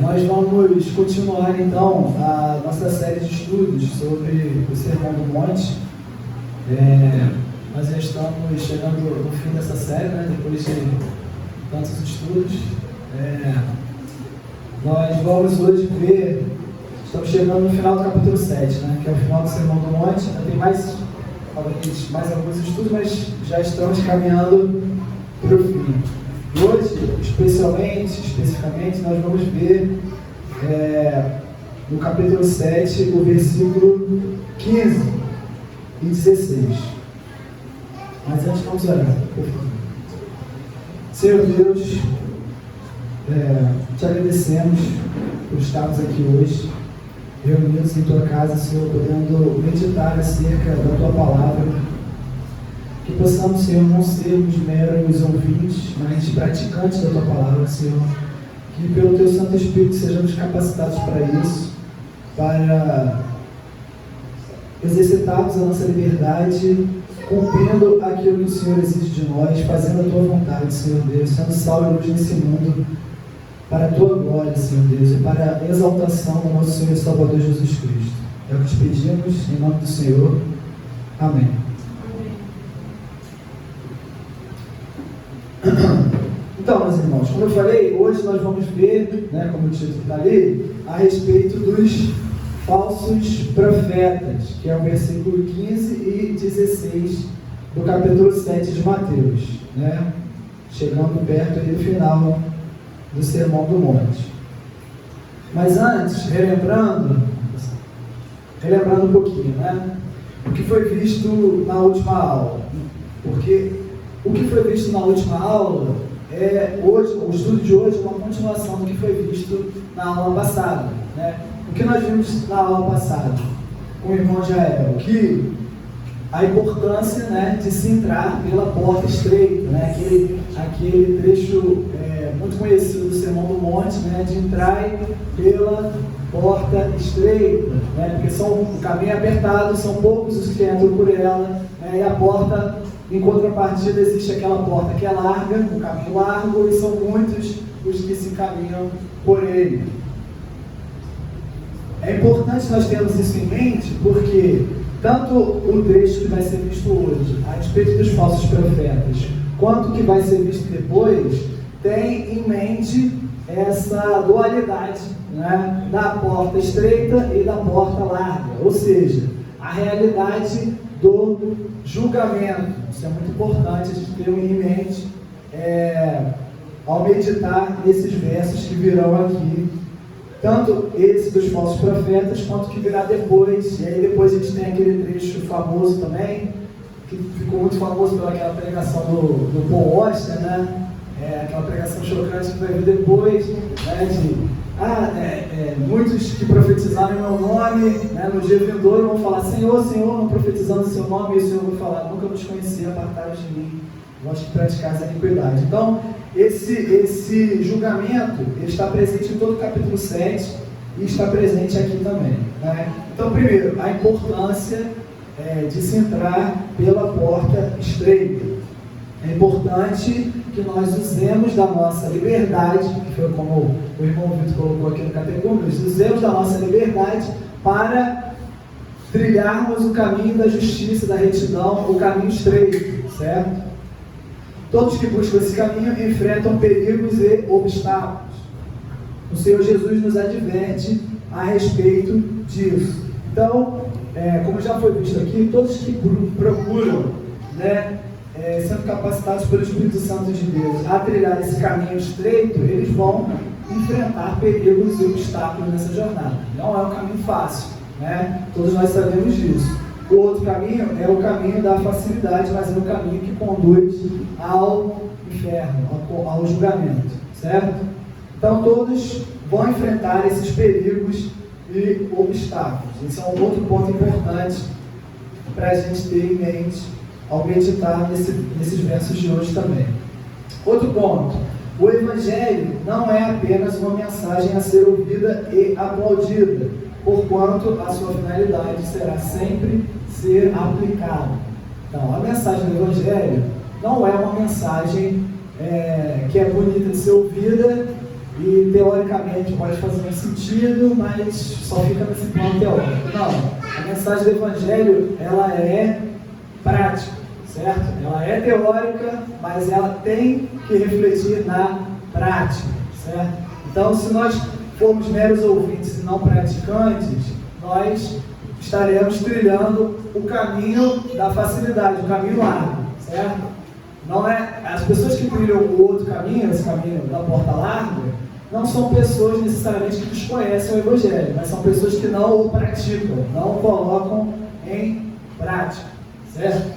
Nós vamos continuar então a nossa série de estudos sobre o Sermão do Monte. Nós já estamos chegando no fim dessa série, né? Depois de tantos estudos. Nós vamos hoje ver, estamos chegando no final do capítulo 7, né? Que é o final do Sermão do Monte. Ainda tem mais alguns estudos, mas já estamos caminhando para o fim. Hoje, especificamente, nós vamos ver no capítulo 7, o versículo 15 e 16. Mas antes vamos orar, por favor. Senhor Deus, te agradecemos por estarmos aqui hoje, reunidos em tua casa, Senhor, podendo meditar acerca da tua palavra. Que possamos, Senhor, não sermos meros ouvintes, mas praticantes da tua palavra, Senhor. Que pelo teu Santo Espírito sejamos capacitados para isso, para exercitarmos a nossa liberdade, cumprindo aquilo que o Senhor exige de nós, fazendo a tua vontade, Senhor Deus, sendo sal e luz nesse mundo, para a tua glória, Senhor Deus, e para a exaltação do nosso Senhor e Salvador Jesus Cristo. É o que te pedimos, em nome do Senhor. Amém. Então, meus irmãos, como eu falei, hoje nós vamos ver, como o título está ali, a respeito dos falsos profetas, que é o versículo 15 e 16 do capítulo 7 de Mateus, chegando perto aí do final do Sermão do Monte. Mas antes, relembrando um pouquinho, o que foi visto na última aula, porque o que foi visto na última aula hoje, o estudo de hoje é uma continuação do que foi visto na aula passada. O que nós vimos na aula passada com o irmão Jael? Que a importância de se entrar pela porta estreita, aquele trecho muito conhecido do Sermão do Monte, de entrar pela porta estreita, porque o caminho é apertado, são poucos os que entram por ela, e a porta, em contrapartida, existe aquela porta que é larga, um caminho largo, e são muitos os que se encaminham por ele. É importante nós termos isso em mente, porque tanto o trecho que vai ser visto hoje, a respeito dos falsos profetas, quanto o que vai ser visto depois, tem em mente essa dualidade, da porta estreita e da porta larga, ou seja, a realidade do julgamento. Isso é muito importante a gente ter em mente ao meditar nesses versos que virão aqui, tanto esse dos falsos profetas, quanto o que virá depois. E aí depois a gente tem aquele trecho famoso também, que ficou muito famoso pelaquela pregação do Paul Washer, aquela pregação chocante que vai vir depois, muitos que profetizaram em meu nome, no dia vindouro vão falar: Senhor, Senhor, não profetizamos em seu nome, e o Senhor vai falar: nunca vos conheci, apartai-vos de mim, vós que praticais a iniquidade. Então, esse julgamento ele está presente em todo o capítulo 7 e está presente aqui também. Então, primeiro, a importância de se entrar pela porta estreita. É importante que nós usemos da nossa liberdade, que foi como o irmão Vitor colocou aqui no Catecúmenos, usemos da nossa liberdade para trilharmos o caminho da justiça, da retidão, o caminho estreito, certo? Todos que buscam esse caminho enfrentam perigos e obstáculos. O Senhor Jesus nos adverte a respeito disso. Então, como já foi visto aqui, todos que procuram, sendo capacitados pelo Espírito Santo de Deus a trilhar esse caminho estreito, eles vão enfrentar perigos e obstáculos nessa jornada. Não é um caminho fácil, todos nós sabemos disso. O outro caminho é o caminho da facilidade, mas é o caminho que conduz ao inferno, ao julgamento, certo? Então todos vão enfrentar esses perigos e obstáculos. Esse é um outro ponto importante para a gente ter em mente ao meditar nesses versos de hoje também. Outro ponto: o Evangelho não é apenas uma mensagem a ser ouvida e aplaudida, porquanto a sua finalidade será sempre ser aplicada. Então, a mensagem do Evangelho não é uma mensagem que é bonita de ser ouvida e teoricamente pode fazer um sentido, mas só fica nesse plano teórico. Não, a mensagem do Evangelho, ela é prática, certo? Ela é teórica, mas ela tem que refletir na prática, certo? Então, se nós formos meros ouvintes e não praticantes, nós estaremos trilhando o caminho da facilidade, o caminho largo, certo? Não é, as pessoas que trilham o outro caminho, esse caminho da porta larga, não são pessoas necessariamente que desconhecem o Evangelho, mas são pessoas que não o praticam, não o colocam em prática, certo?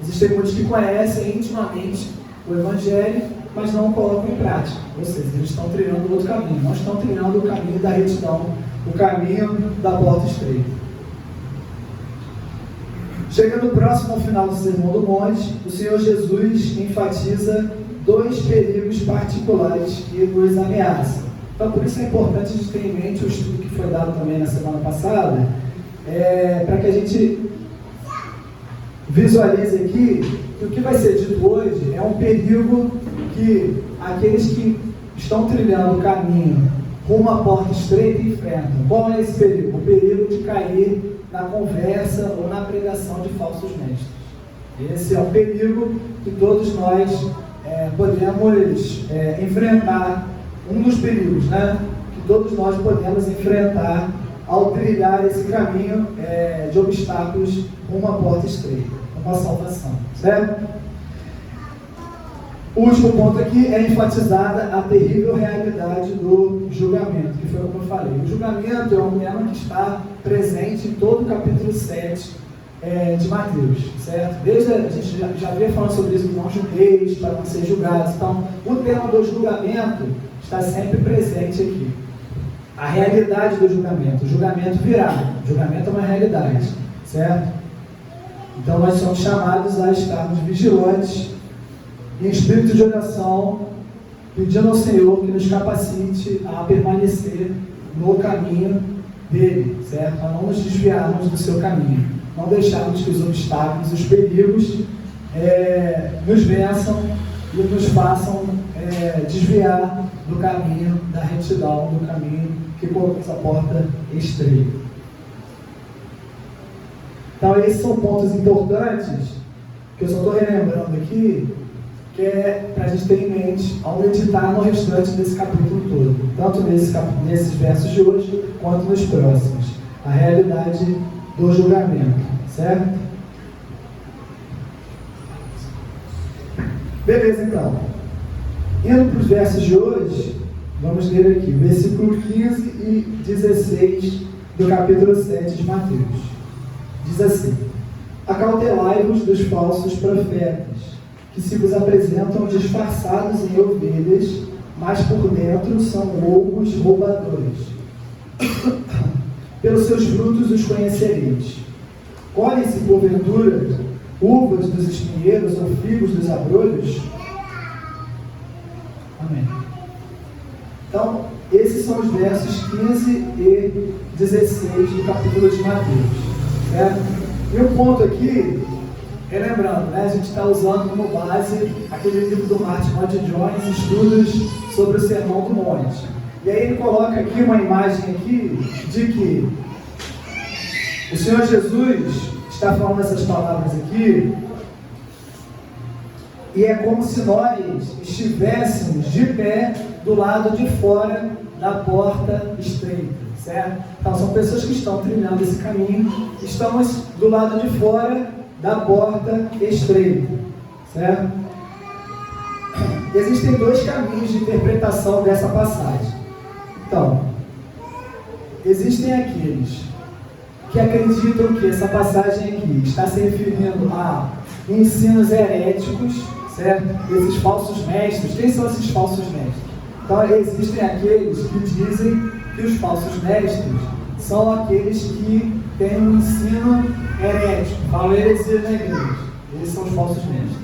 Existem muitos que conhecem intimamente o Evangelho, mas não o colocam em prática, ou seja, eles estão trilhando o outro caminho, não estão trilhando o caminho da retidão, o caminho da porta estreita. Chegando próximo ao final do Sermão do Monte, o Senhor Jesus enfatiza dois perigos particulares que nos ameaçam. Então, por isso é importante a gente ter em mente o estudo que foi dado também na semana passada, para que a gente visualize aqui que o que vai ser dito hoje é um perigo que aqueles que estão trilhando o caminho rumo à porta estreita enfrentam. Qual é esse perigo? O perigo de cair na conversa ou na pregação de falsos mestres. Esse é o perigo que todos nós podemos enfrentar, um dos perigos, né, que todos nós podemos enfrentar ao trilhar esse caminho de obstáculos rumo à porta estreita, rumo à salvação, certo? O último ponto aqui é enfatizada a terrível realidade do julgamento, que foi como eu falei. O julgamento é um tema que está presente em todo o capítulo 7 de Mateus, certo? Desde a gente já veio falando sobre isso, não julgueis para não ser julgados. Então, o tema do julgamento está sempre presente aqui. A realidade do julgamento. O julgamento virá. O julgamento é uma realidade, certo? Então, nós somos chamados a estarmos vigilantes em espírito de oração, pedindo ao Senhor que nos capacite a permanecer no caminho dele, certo? Para não nos desviarmos do seu caminho, não deixarmos que os obstáculos, os perigos nos vençam e nos façam desviar do caminho da retidão, do caminho que conduz à porta estreita. Então, esses são pontos importantes que eu só estou relembrando aqui, que é para a gente ter em mente ao meditar no restante desse capítulo todo, tanto nesses versos de hoje, quanto nos próximos. A realidade do julgamento, certo? Beleza, então. Indo para os versos de hoje, vamos ler aqui, versículo 15 e 16 do capítulo 7 de Mateus. Diz assim: acautelai-vos dos falsos profetas, que se vos apresentam disfarçados em ovelhas, mas por dentro são lobos roubadores. Pelos seus frutos os conhecereis. Colhem-se, porventura, uvas dos espinheiros ou figos dos abrolhos? Amém. Então, esses são os versos 15 e 16 do capítulo de Mateus, certo? E o ponto aqui, lembrando, né, a gente está usando como base aquele livro do Martin Lloyd Jones, Estudos sobre o Sermão do Monte. E aí ele coloca aqui uma imagem aqui de que o Senhor Jesus está falando essas palavras aqui, e é como se nós estivéssemos de pé do lado de fora da porta estreita, certo? Então são pessoas que estão trilhando esse caminho, estamos do lado de fora da porta estreita, certo? Existem dois caminhos de interpretação dessa passagem. Então, existem aqueles que acreditam que essa passagem aqui está se referindo a ensinos heréticos, certo? Esses falsos mestres. Quem são esses falsos mestres? Então, existem aqueles que dizem que os falsos mestres são aqueles que têm um ensino herético, falam heresia na igreja. Eles são os falsos mestres.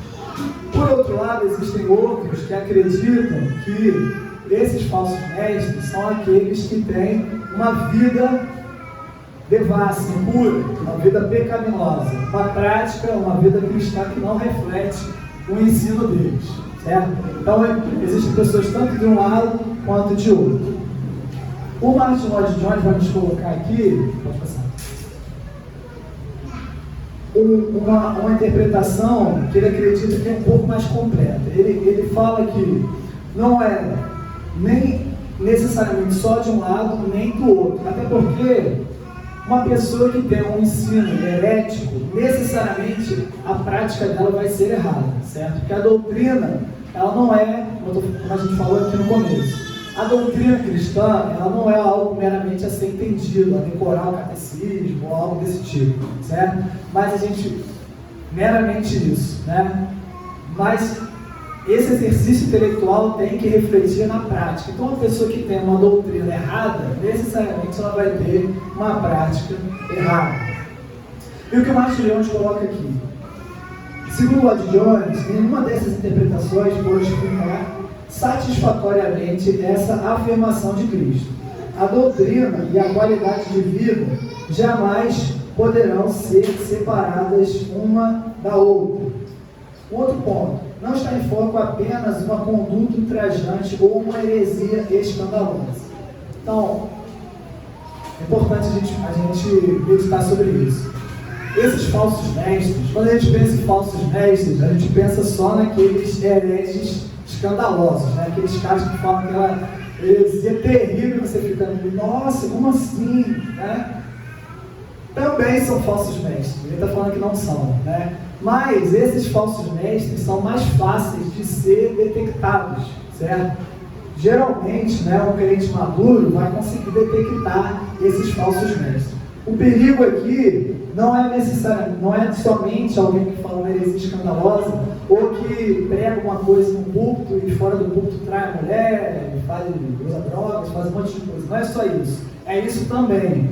Por outro lado, existem outros que acreditam que esses falsos mestres são aqueles que têm uma vida devassa, impura, uma vida pecaminosa, uma prática, uma vida cristã que não reflete o ensino deles, certo? Então, existem pessoas tanto de um lado quanto de outro. O Martin Lloyd Jones vai nos colocar aqui, pode passar, uma interpretação que ele acredita que é um pouco mais completa. Ele fala que não é nem necessariamente só de um lado, nem do outro. Até porque uma pessoa que tem um ensino herético, necessariamente a prática dela vai ser errada, certo? Porque a doutrina, ela não é, como a gente falou aqui no começo, a doutrina cristã, ela não é algo meramente a ser entendido, a decorar o catecismo ou algo desse tipo, certo? Mas a gente, meramente isso, né? Mas esse exercício intelectual tem que refletir na prática. Então, uma pessoa que tem uma doutrina errada, necessariamente ela vai ter uma prática errada. E o que o Martin Jones coloca aqui? Segundo o Lloyd Jones, nenhuma dessas interpretações pode explicar satisfatoriamente essa afirmação de Cristo. A doutrina e a qualidade de vida jamais poderão ser separadas uma da outra. Outro ponto, não está em foco apenas uma conduta ultrajante ou uma heresia escandalosa. Então, é importante a gente meditar sobre isso. Esses falsos mestres, quando a gente pensa em falsos mestres, a gente pensa só naqueles hereges escandalosos, né? Aqueles caras que falam aquela heresia terrível, você fica, nossa, como assim? Né? Também são falsos mestres, ele está falando que não são, né? Mas esses falsos mestres são mais fáceis de ser detectados, certo? Geralmente, né, um crente maduro vai conseguir detectar esses falsos mestres. O perigo aqui não é necessariamente, não é somente alguém que fala uma heresia escandalosa ou que prega uma coisa no púlpito e fora do púlpito trai a mulher, usa drogas, faz um monte de coisa. Não é só isso, é isso também.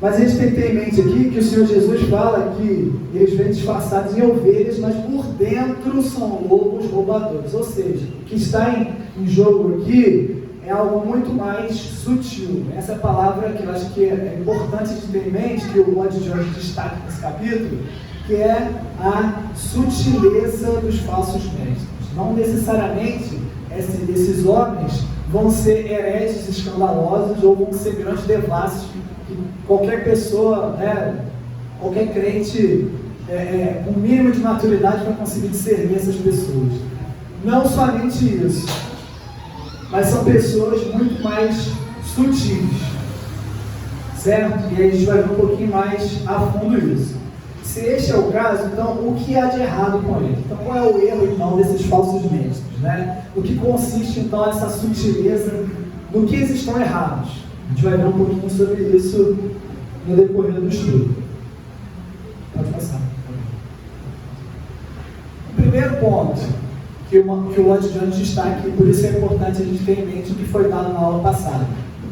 Mas a gente tem que ter em mente aqui que o Senhor Jesus fala que eles vêm disfarçados em ovelhas, mas por dentro são lobos roubadores. Ou seja, o que está em jogo aqui é algo muito mais sutil. Essa é a palavra que eu acho que é importante de ter em mente, que o Lloyd Jones destaca nesse capítulo, que é a sutileza dos falsos mestres. Não necessariamente esses homens vão ser hereges escandalosos ou vão ser grandes devassos. Qualquer pessoa, né, qualquer crente com o mínimo de maturidade vai conseguir discernir essas pessoas. Não somente isso, mas são pessoas muito mais sutis, certo? E aí a gente vai ver um pouquinho mais a fundo isso. Se este é o caso, então o que há de errado com ele? Então qual é o erro então desses falsos mestres, né? No que consiste então essa sutileza, no que eles estão errados? A gente vai ver um pouquinho sobre isso no decorrer do estudo. Pode passar. O primeiro ponto que o Lloyd Jones destaca, e por isso é importante a gente ter em mente o que foi dado na aula passada.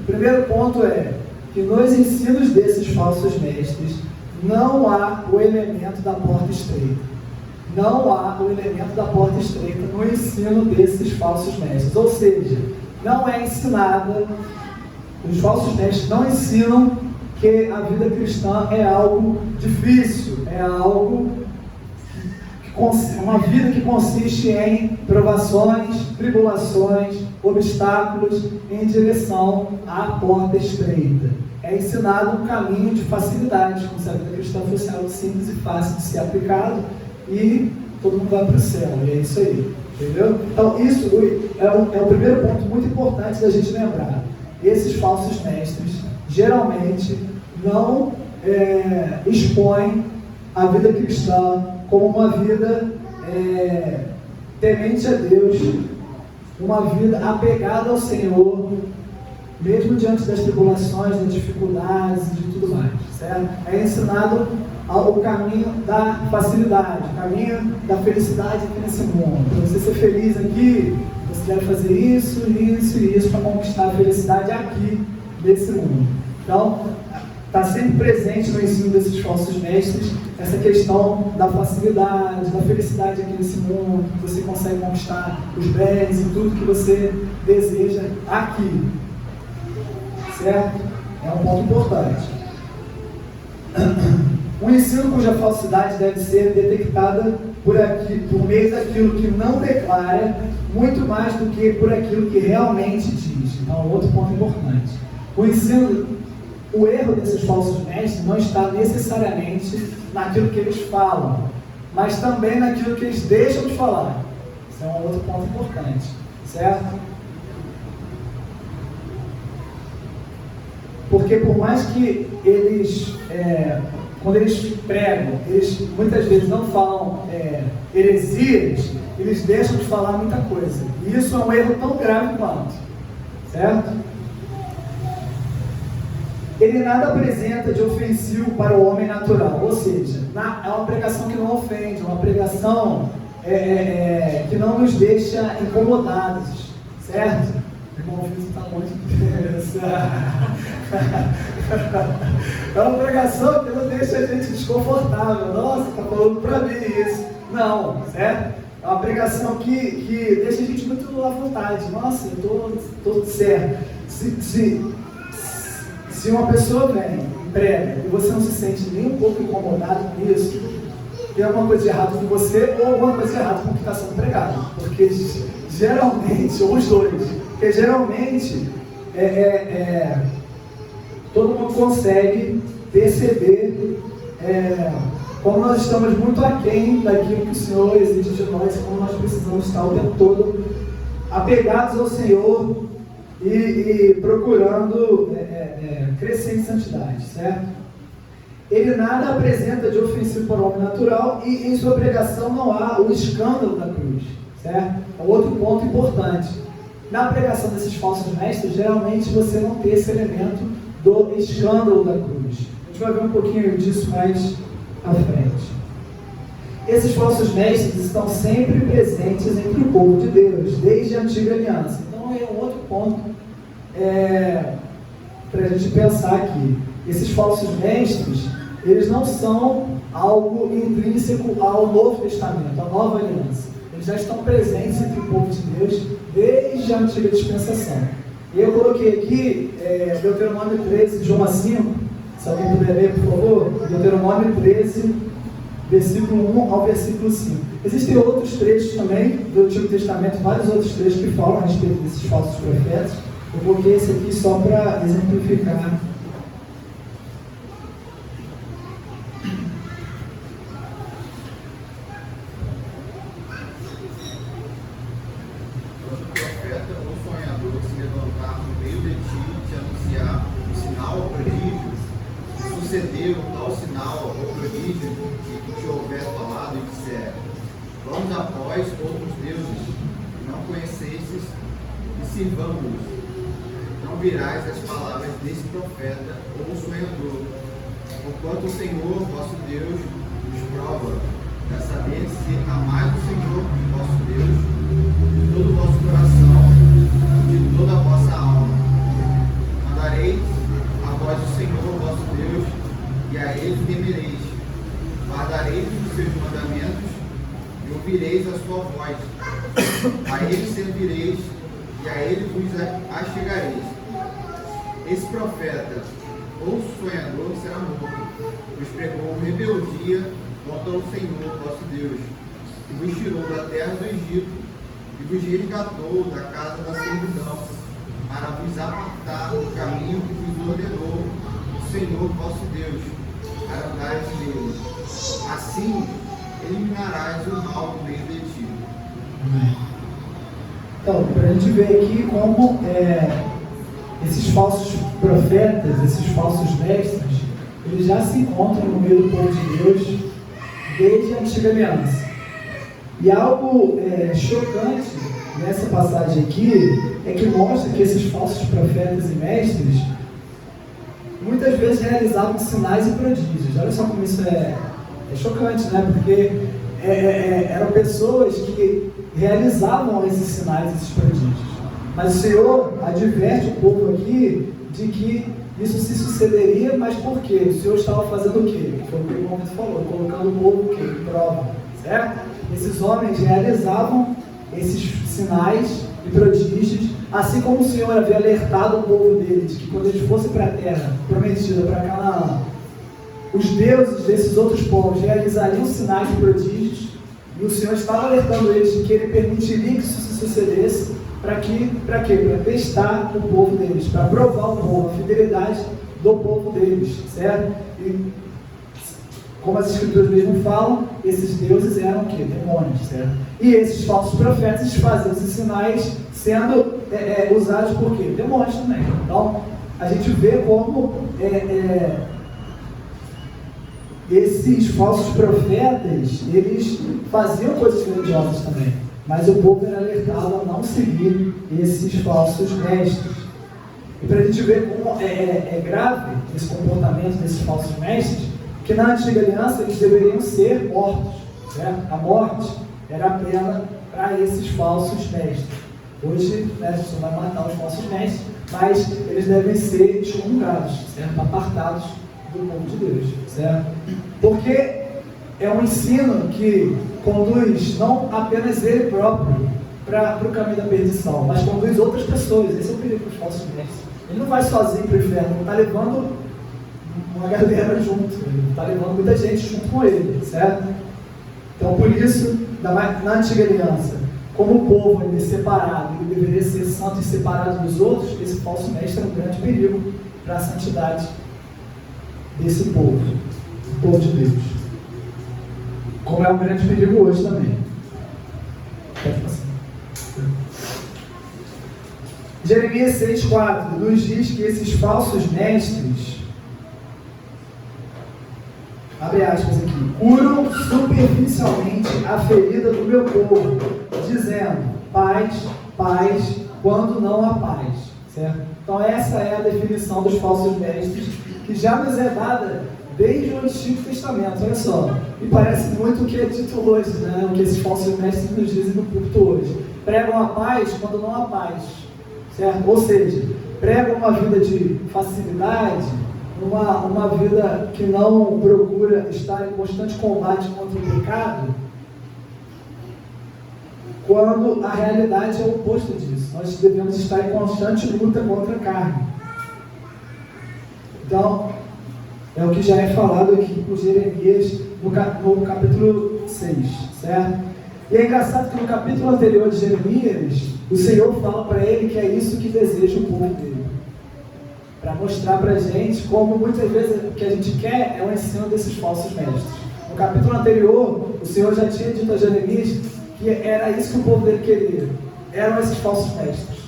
O primeiro ponto é que nos ensinos desses falsos mestres não há o elemento da porta estreita. Não há o elemento da porta estreita no ensino desses falsos mestres. Ou seja, não é ensinada. Os falsos mestres não ensinam que a vida cristã é algo difícil, é algo uma vida que consiste em provações, tribulações, obstáculos em direção à porta estreita. É ensinado um caminho de facilidade, como se a vida cristã fosse algo simples e fácil de ser aplicado e todo mundo vai para o céu, e é isso aí, entendeu? Então isso é o primeiro ponto muito importante da gente lembrar. Esses falsos mestres geralmente não expõem a vida cristã como uma vida temente a Deus, uma vida apegada ao Senhor, mesmo diante das tribulações, das dificuldades e de tudo mais, certo? É ensinado o caminho da facilidade, o caminho da felicidade aqui nesse mundo. Para você ser feliz aqui, você deve fazer isso, isso e isso para conquistar a felicidade aqui nesse mundo. Então, está sempre presente no ensino desses falsos mestres essa questão da facilidade, da felicidade aqui nesse mundo, que você consegue conquistar os bens e tudo que você deseja aqui. Certo? É um ponto importante. Um ensino cuja falsidade deve ser detectada por meio daquilo que não declara, muito mais do que por aquilo que realmente diz. Então, outro ponto importante. O erro desses falsos mestres não está necessariamente naquilo que eles falam, mas também naquilo que eles deixam de falar. Esse é um outro ponto importante, certo? Porque por mais que eles, quando eles pregam, eles muitas vezes não falam heresias, eles deixam de falar muita coisa. E isso é um erro tão grave quanto, certo? Ele nada apresenta de ofensivo para o homem natural, ou seja, é uma pregação que não ofende, uma pregação que não nos deixa incomodados, certo? O irmão Vitor está longe dessa. É uma pregação que não deixa a gente desconfortável. Nossa, está falando para mim isso. Não, certo? É uma pregação que deixa a gente muito à vontade. Nossa, eu estou certo. Se uma pessoa vem e prega e você não se sente nem um pouco incomodado com isso, tem alguma coisa de errado com você ou alguma coisa de errado com o que está sendo pregado. Porque geralmente, ou os dois, porque geralmente todo mundo consegue perceber como nós estamos muito aquém daquilo que o Senhor exige de nós, como nós precisamos estar o tempo todo apegados ao Senhor e procurando crescer em santidade, certo? Ele nada apresenta de ofensivo para o homem natural e em sua pregação não há o escândalo da cruz, certo? É outro ponto importante. Na pregação desses falsos mestres, geralmente você não tem esse elemento do escândalo da cruz. A gente vai ver um pouquinho disso mais à frente. Esses falsos mestres estão sempre presentes entre o povo de Deus, desde a antiga aliança. Então é um outro ponto para a gente pensar aqui. Esses falsos mestres, eles não são algo intrínseco ao Novo Testamento, à Nova Aliança. Eles já estão presentes entre o povo de Deus desde a antiga dispensação. E eu coloquei aqui Deuteronômio 13, João 5, se alguém puder ler, por favor, Deuteronômio 13, versículo 1 ao versículo 5. Existem outros trechos também do Antigo Testamento, vários outros trechos que falam a respeito desses falsos profetas. Eu coloquei esse aqui só para exemplificar. Sucedeu tal sinal ou prodígio que te houver falado e disser: vamos após outros deuses que não conhecestes e sirvamos-los. Não virás as palavras desse profeta ou sonhador, porquanto o Senhor vosso Deus nos prova, para saber se amais o Senhor vosso Deus de todo o vosso coração e de toda a vossa alma. Mandareis a voz do Senhor vosso Deus, e a ele temereis, guardareis os seus mandamentos e ouvireis a sua voz, a ele servireis e a ele vos achegareis. Esse profeta ou sonhador será morto, pois pregou rebeldia contra o Senhor vosso Deus, que vos tirou da terra do Egito e vos resgatou da casa da servidão, para vos apartar do caminho que vos ordenou o Senhor vosso Deus, para andares nele. Assim eliminarás o mal do meio de ti. Então, para a gente ver aqui como esses falsos profetas, esses falsos mestres, eles já se encontram no meio do povo de Deus desde a antiga aliança. E algo chocante nessa passagem aqui é que mostra que esses falsos profetas e mestres muitas vezes realizavam sinais e prodígios. Olha só como isso é chocante, né? Porque eram pessoas que realizavam esses sinais, esses prodígios. Mas o Senhor adverte o povo aqui de que isso se sucederia, mas por quê? O Senhor estava fazendo o quê? Foi o que o irmão falou, colocando o povo o quê? Em prova, certo? Esses homens realizavam esses sinais e prodígios, assim como o Senhor havia alertado o povo dele de que quando eles fossem para a terra prometida, para Canaã, os deuses desses outros povos realizariam sinais e prodígios, e o Senhor estava alertando eles de que Ele permitiria que isso se sucedesse, para quê? Para testar o povo deles, para provar o povo, a fidelidade do povo deles, certo? E, como as Escrituras mesmo falam, esses deuses eram o quê? Demônios, certo? E esses falsos profetas faziam esses sinais sendo usados por quê? Demônios também. Então, a gente vê como esses falsos profetas, eles faziam coisas grandiosas também, mas o povo era alertado a não seguir esses falsos mestres. E para a gente ver como é grave esse comportamento desses falsos mestres, que na antiga aliança eles deveriam ser mortos, certo? A morte era a pena para esses falsos mestres. Hoje, né, a gente não vai matar os falsos mestres, mas eles devem ser excomungados, certo? Apartados do povo de Deus, certo? Porque é um ensino que conduz não apenas ele próprio para o caminho da perdição, mas conduz outras pessoas. Esse é o perigo dos falsos mestres. Ele não vai sozinho para o inferno, ele está levando uma galera junto, ele está levando muita gente junto com ele, certo? Então, por isso, na antiga aliança, como o povo ele é separado, ele deveria ser santo e separado dos outros, esse falso mestre é um grande perigo para a santidade desse povo, o povo de Deus. Como é um grande perigo hoje também. Pode passar. Jeremias 6,4 nos diz que esses falsos mestres, abre aspas aqui, curam superficialmente a ferida do meu povo, dizendo paz, paz, quando não há paz, certo? Então essa é a definição dos falsos mestres, que já nos é dada desde o Antigo Testamento, olha só, e parece muito o que é dito hoje, né? O que esses falsos mestres nos dizem no culto hoje. Pregam a paz quando não há paz, certo? Ou seja, pregam uma vida de facilidade, uma vida que não procura estar em constante combate contra o pecado, quando a realidade é o oposto disso. Nós devemos estar em constante luta contra a carne. Então, é o que já é falado aqui por Jeremias no capítulo 6, certo? E é engraçado que no capítulo anterior de Jeremias, o Senhor fala para ele que é isso que deseja o povo dele. Para mostrar para a gente como muitas vezes o que a gente quer é o ensino desses falsos mestres. No capítulo anterior, o Senhor já tinha dito a Jeremias que era isso que o povo dele queria. Eram esses falsos mestres.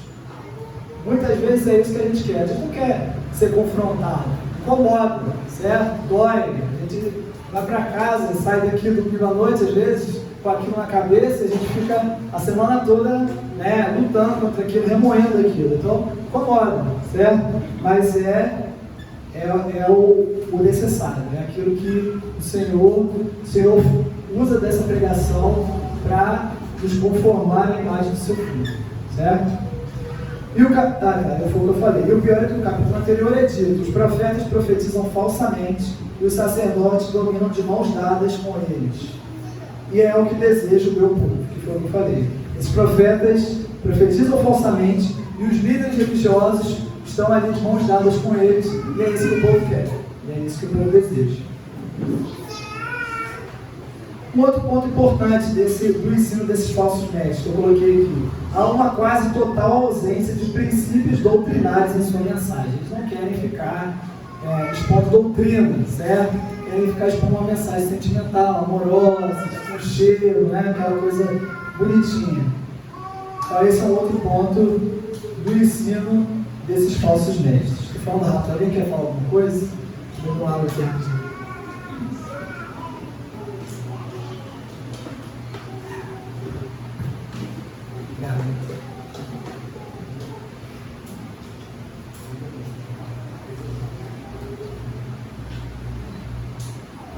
Muitas vezes é isso que a gente quer. A gente não quer ser confrontado. Incomoda, certo? Dói. A gente vai para casa, sai daqui domingo à noite, às vezes, com aquilo na cabeça, a gente fica a semana toda, né, lutando contra aquilo, remoendo aquilo. Então, incomoda, certo? Mas é o necessário, é aquilo que o Senhor usa dessa pregação para nos conformar à imagem do seu filho, certo? E foi o que eu falei. E o pior é que no capítulo anterior é dito: os profetas profetizam falsamente e os sacerdotes dominam de mãos dadas com eles. E é o que deseja o meu povo, que foi o que eu falei. Esses profetas profetizam falsamente e os líderes religiosos estão ali de mãos dadas com eles, e é isso que o povo quer, e é isso que o povo deseja. Um outro ponto importante do ensino desses falsos mestres, que eu coloquei aqui: há uma quase total ausência de princípios doutrinários em sua mensagem. Eles não querem ficar expondo doutrina, certo? Querem ficar expondo uma mensagem sentimental, amorosa, com cheiro, né? Aquela coisa bonitinha. Então esse é um outro ponto do ensino desses falsos mestres. Estou falando rápido. Alguém quer falar alguma coisa? Vou dar uma aula aqui rapidinho.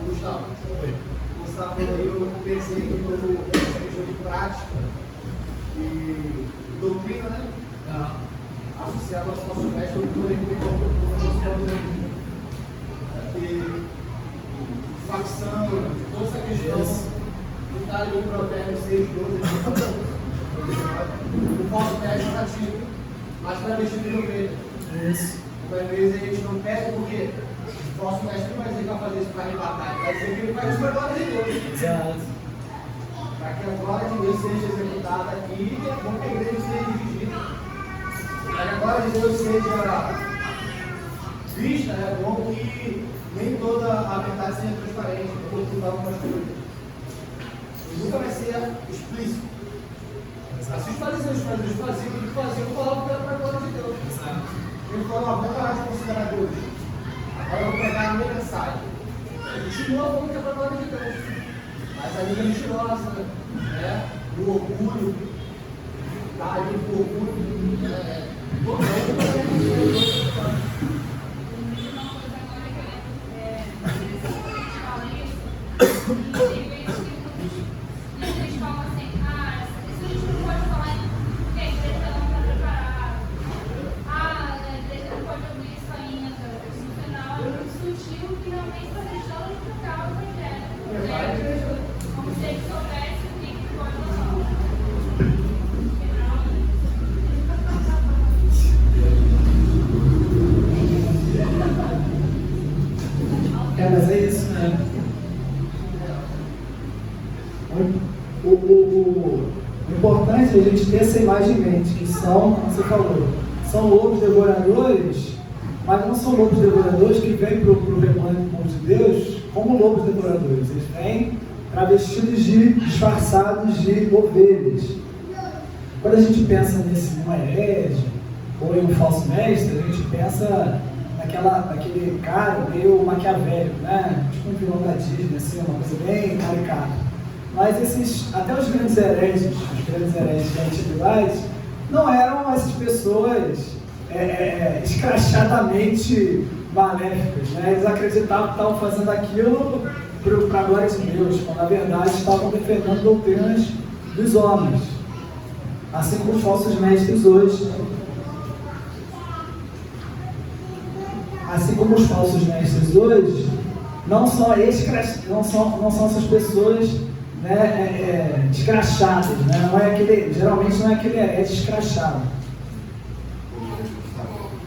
Gustavo, eu pensei que como questão de prática e doutrina, né? Associado aos nossos mestres, eu poderia ter facção, toda essa questão do cara do Provérbios 6, 12, o falso mestre está ativo, mas para vestir de ovelha. Isso. Muitas vezes a gente não perde por quê? falso mestre não vai dizer que vai fazer isso para arrebatar, ele vai dizer que ele faz isso para a glória de Deus. Exato. Para que a glória de Deus seja executada aqui, é bom que a igreja seja dividida. Para que a glória de Deus seja vista, é bom que nem toda a verdade seja transparente, eu vou estudar algumas coisas. E nunca vai ser explícito. Assim os fariseus faziam, o que faziam, falavam que era para a glória de Deus. Ele falou, vou parar de considerar Deus. Agora eu vou pegar a minha mensagem. Ele continua falando que é para a glória de Deus. Mas a língua mentirosa, né? O orgulho, tá ali o orgulho, Mas é isso, né? O importante é a gente ter essa imagem em mente, que são, como você falou, são lobos devoradores, mas não são lobos devoradores que vêm para o rebanho de Deus como lobos devoradores. Eles vêm travestidos disfarçados de ovelhas. Quando a gente pensa numa herege ou em um falso mestre, a gente pensa naquele cara meio maquiavélico, né? Tipo um vilão da Disney, assim, uma coisa bem caricata. Mas até os grandes hereges da antiguidade, não eram essas pessoas escrachadamente maléficas, né? Eles acreditavam que estavam fazendo aquilo para a glória de Deus, quando na verdade estavam defendendo doutrinas dos homens, assim como os falsos mestres hoje. Assim como os falsos mestres hoje, não são essas pessoas, né, escrachadas, né? Geralmente não é aquele herege escrachado.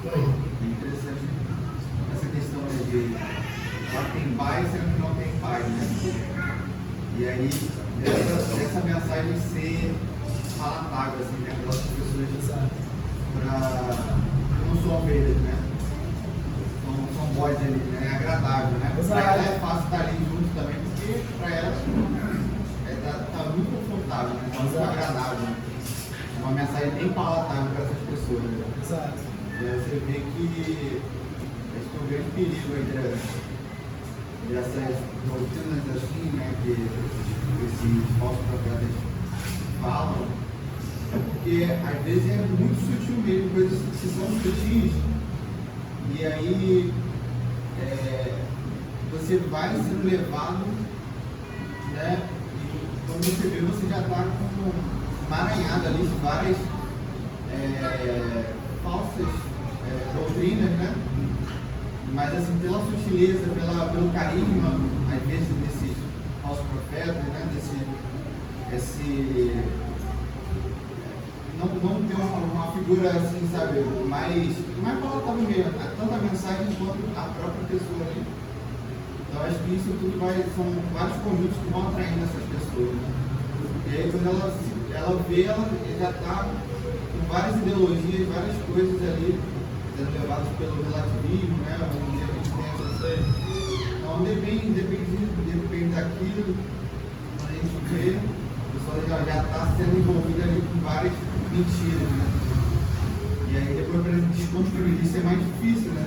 É interessante essa questão de ela tem pai, sendo que não tem pai, né? E aí, essa mensagem ser palatável, assim, né? Aquelas pessoas que não são ovelhas, né? São bodes ali, né? É agradável, né? Para ela é fácil estar ali junto também, porque para ela tá muito confortável, né? Tá muito agradável, né? Uma mensagem bem palatável para essas pessoas, né? Exato. E aí você vê que esse é um grande perigo entre essas doutrinas assim, né? Que esses falsos profetas falam, é porque às vezes é muito sutil mesmo, coisas que são sutis. E aí você vai sendo levado, né? E quando você vê, você já está com emaranhado ali de várias falsas doutrinas, né? Mas assim, pela sutileza, pelo carisma, às vezes, desses falsos profetas, né? Não ter uma figura assim, sabe, mais palatável mesmo, tanto a mensagem quanto a própria pessoa ali. Então acho que isso tudo são vários conjuntos que vão atraindo essas pessoas, né? E aí quando ela vê, ela já está com várias ideologias, várias coisas ali, sendo levadas pelo relativismo, né? Vamos dizer, a gente tem então depende daquilo, quando a gente vê, a pessoa já está sendo envolvida ali com várias mentiras, né? E aí depois para desconstruir isso é mais difícil, né?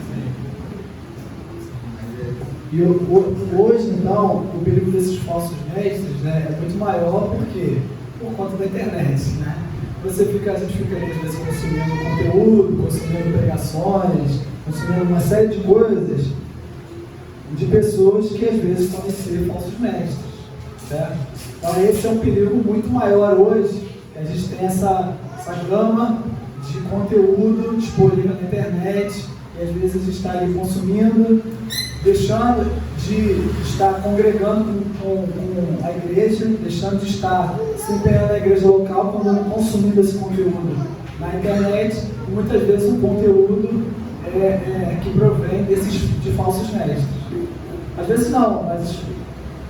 E hoje, então, o perigo desses falsos mestres, né, é muito maior por conta da internet, né? A gente fica às vezes consumindo conteúdo, consumindo pregações, consumindo uma série de coisas de pessoas que às vezes podem ser falsos mestres, certo? Então esse é um perigo muito maior hoje, que a gente tem essa gama de conteúdo disponível na internet, e às vezes a gente está ali consumindo, deixando de estar congregando com a igreja, deixando de estar se empenhando na igreja local, consumindo esse conteúdo na internet, e muitas vezes um conteúdo que provém de falsos mestres. Às vezes não, mas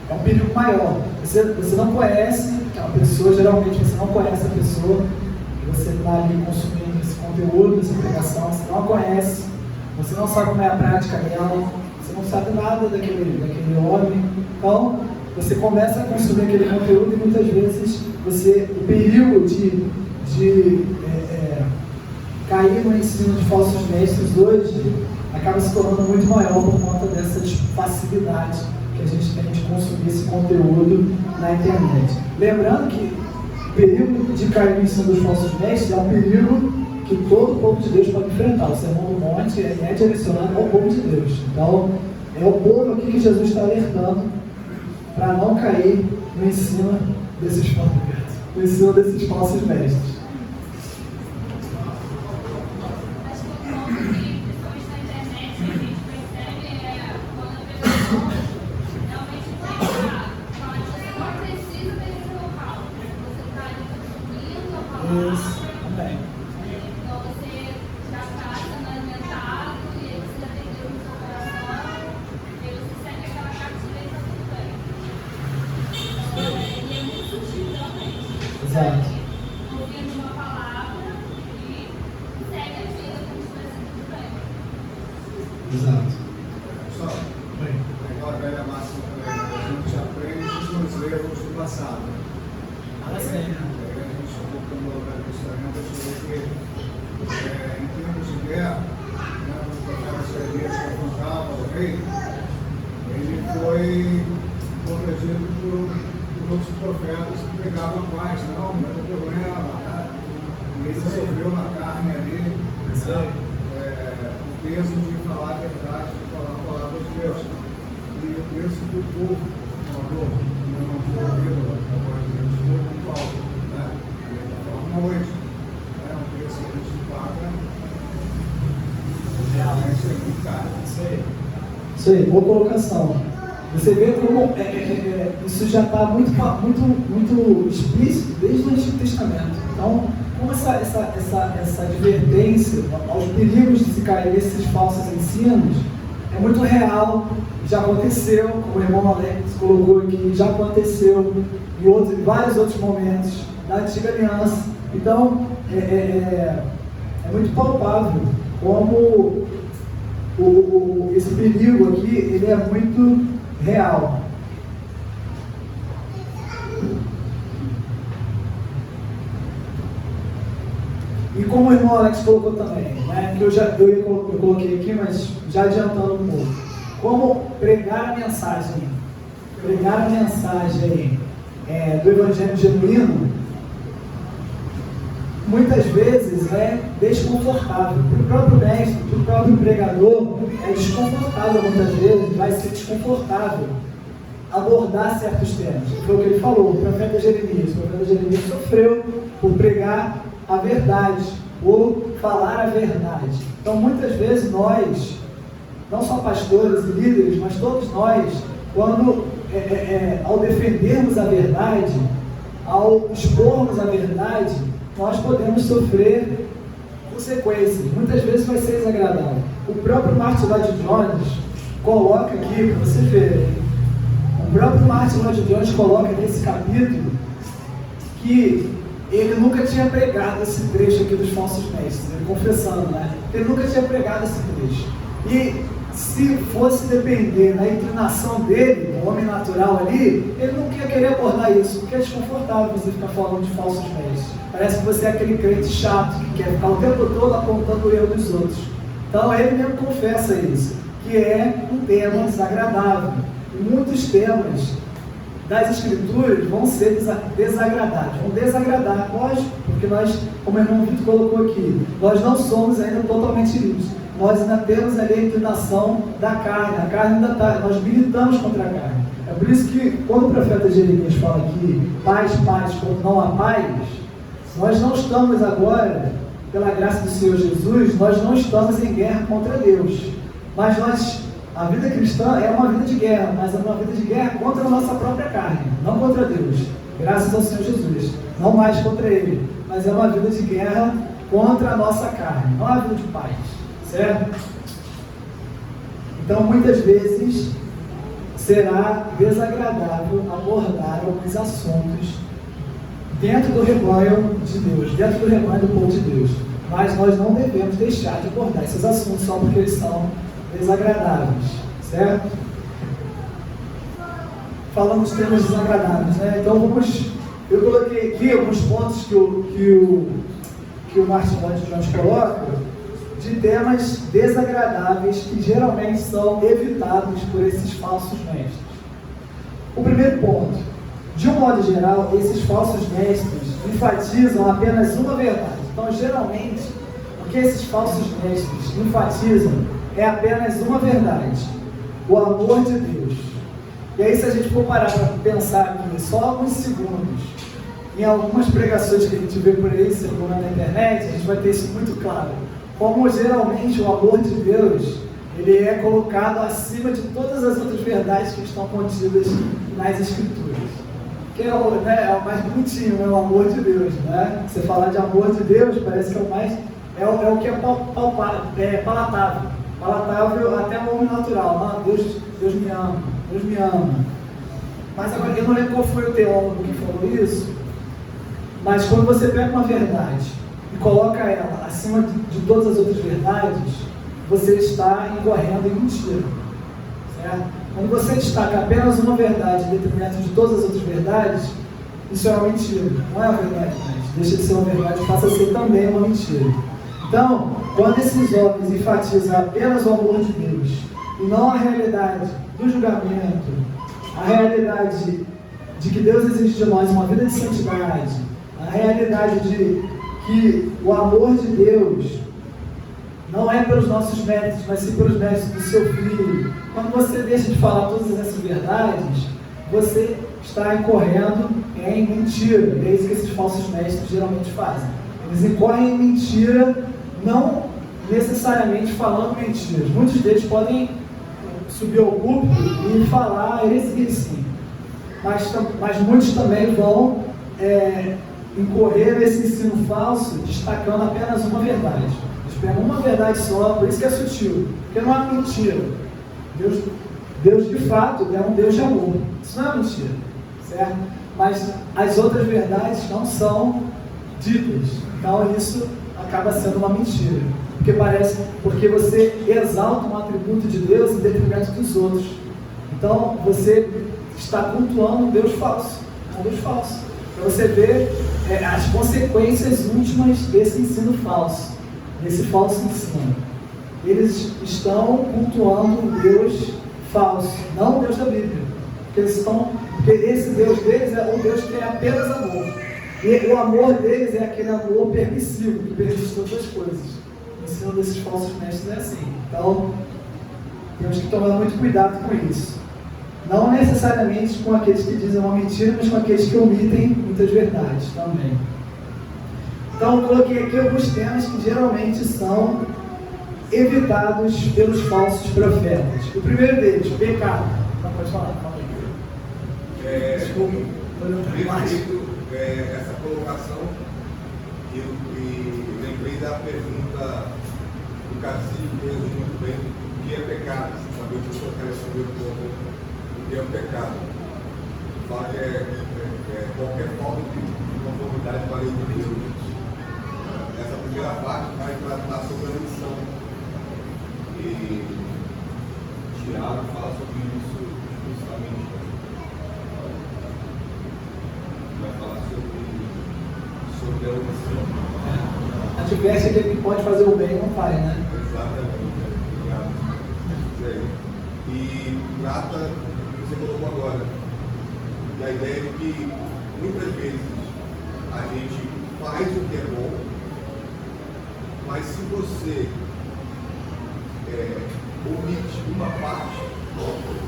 é um perigo maior. Você não conhece aquela pessoa, geralmente você não conhece a pessoa que você está ali consumindo esse conteúdo, essa pregação, você não conhece, você não sabe como é a prática dela, você não sabe nada daquele homem. Então, você começa a consumir aquele conteúdo e muitas vezes o perigo de cair no ensino de falsos mestres hoje acaba se tornando muito maior por conta dessa facilidade que a gente tem de consumir esse conteúdo na internet. Lembrando que o perigo de cair no ensino dos falsos mestres é um perigo que todo o povo de Deus pode enfrentar. O Sermão do Monte é direcionado ao povo de Deus. Então, é o povo aqui que Jesus está alertando para não cair no ensino desses falsos mestres. Isso, também. Então você já está sendo alimentado e aí você já tem Deus no seu coração e aí você segue aquela cartilha e está tudo bem. E é muito sutil também. Exato. Ouvindo uma palavra e segue a vida como se estivesse tudo bem. Exato. Pessoal, aquela velha máxima que a gente aprende nos erros do passado. A gente colocando o Velho Testamento, a gente vê que em tempos de guerra, quando o profeta Isaías confrontava o rei, ele foi protegido por outros profetas que pregavam a paz. Não tem problema, ele sofreu na carne ali o peso de falar a verdade, de falar a palavra de Deus. E o peso do povo falou, não foi ouvido a voz de Deus, foi muito alto. Uma noite, um preço que a gente paga, realmente é muito caro. Isso aí, boa colocação. Você vê como isso já está muito explícito desde o Antigo Testamento. Então, como essa advertência aos perigos de se cair nesses falsos ensinos é muito real, já aconteceu, como o irmão Alex colocou aqui, já aconteceu em vários outros momentos da Antiga Aliança. Então, é muito palpável como esse perigo aqui, ele é muito real. E como o irmão Alex colocou também, né, que eu coloquei aqui, mas já adiantando um pouco, como pregar a mensagem do Evangelho genuíno, muitas vezes é desconfortável. Para o próprio mestre, para o próprio pregador, é desconfortável muitas vezes, vai ser desconfortável abordar certos temas. Foi o que ele falou, o profeta Jeremias. O profeta Jeremias sofreu por pregar a verdade, por falar a verdade. Então, muitas vezes nós, não só pastores e líderes, mas todos nós, quando, ao defendermos a verdade, ao expormos a verdade, nós podemos sofrer consequências. Muitas vezes vai ser desagradável. O próprio Martin Lloyd Jones coloca aqui, para você ver, o próprio Martin Lloyd Jones coloca nesse capítulo que ele nunca tinha pregado esse trecho aqui dos falsos mestres, ele confessando, né? Ele nunca tinha pregado esse trecho. E se fosse depender da inclinação dele, do homem natural ali, ele não ia querer abordar isso, porque é desconfortável você ficar falando de falsos mestres. Parece que você é aquele crente chato, que quer ficar o tempo todo apontando o erro dos outros. Então ele mesmo confessa isso, que é um tema desagradável. E muitos temas das Escrituras vão ser desagradáveis, vão desagradar, lógico, porque nós, como o irmão Vitor colocou aqui, nós não somos ainda totalmente livres. Nós ainda temos ali a inclinação da carne, a carne ainda está, nós militamos contra a carne. É por isso que quando o profeta Jeremias fala aqui, paz, quando não há paz, nós não estamos agora, pela graça do Senhor Jesus, nós não estamos em guerra contra Deus, mas a vida cristã é uma vida de guerra, mas é uma vida de guerra contra a nossa própria carne, não contra Deus, graças ao Senhor Jesus, não mais contra Ele, mas é uma vida de guerra contra a nossa carne, não é uma vida de paz. certo? Então, muitas vezes, será desagradável abordar alguns assuntos dentro do rebanho de Deus, dentro do rebanho do povo de Deus. Mas nós não devemos deixar de abordar esses assuntos só porque eles são desagradáveis, certo? Falando de temas desagradáveis, né? Então eu coloquei aqui alguns pontos que o Martin Lloyd Jones coloca de temas desagradáveis que geralmente são evitados por esses falsos mestres. O primeiro ponto, de um modo geral, esses falsos mestres enfatizam apenas uma verdade. Então, geralmente, o que esses falsos mestres enfatizam é apenas uma verdade: o amor de Deus. E aí, se a gente for parar para pensar aqui, só alguns segundos, em algumas pregações que a gente vê por aí, circulando na internet, a gente vai ter isso muito claro. Como geralmente o amor de Deus, ele é colocado acima de todas as outras verdades que estão contidas nas Escrituras. Que é o mais bonitinho, né? O amor de Deus, né? Você falar de amor de Deus, parece que é o mais, é o que é palatável. Palatável até o homem natural. Ah, Deus me ama, Deus me ama. Mas agora, eu não lembro qual foi o teólogo que falou isso, mas quando você pega uma verdade e coloca ela acima de todas as outras verdades, você está incorrendo em mentira, certo? Quando você destaca apenas uma verdade em detrimento de todas as outras verdades, isso é uma mentira, não é uma verdade mais. Deixa de ser uma verdade, passa a ser também uma mentira. Então, quando esses homens enfatizam apenas o amor de Deus e não a realidade do julgamento, a realidade de que Deus exige de nós uma vida de santidade, a realidade de que o amor de Deus não é pelos nossos méritos, mas sim pelos méritos do seu Filho. Quando você deixa de falar todas essas verdades, você está incorrendo em mentira. É isso que esses falsos mestres geralmente fazem. Eles incorrem em mentira, não necessariamente falando mentiras. Muitos deles podem subir ao púlpito e falar heresias, sim. Mas muitos também vão incorrer nesse ensino falso, destacando apenas uma verdade. Eles pegam uma verdade só, por isso que é sutil, porque não é mentira. Deus de fato é um Deus de amor. Isso não é mentira, certo? Mas as outras verdades não são ditas. Então isso acaba sendo uma mentira. Porque você exalta um atributo de Deus em detrimento dos outros. Então você está cultuando um Deus falso. Um Deus falso. Então você vê as consequências últimas desse ensino falso, desse falso ensino. Eles estão cultuando um Deus falso, não o Deus da Bíblia. Porque esse Deus deles é um Deus que é apenas amor. E o amor deles é aquele amor permissivo, que permite todas as coisas. O ensino desses falsos mestres é assim. Então, temos que tomar muito cuidado com isso. Não necessariamente com aqueles que dizem uma mentira, mas com aqueles que omitem muitas verdades também. Então, eu coloquei aqui alguns temas que geralmente são evitados pelos falsos profetas. O primeiro deles, pecado. Não pode falar, fala aí. Desculpa, essa colocação, e lembrei da pergunta do cacique, que resume muito bem o que é pecado. Saber o que eu quero saber o que é o pecado. Fala que é qualquer forma de conformidade com a lei de Deus. Essa primeira parte vai tratar sobre a missão. E Tiago fala sobre isso justamente. Vai falar sobre a omissão. Adverte aquele que pode fazer o bem e não faz, né? Exatamente. Obrigado. E trata o que você colocou agora, da ideia de que muitas vezes a gente faz o que é bom, mas se você omite uma parte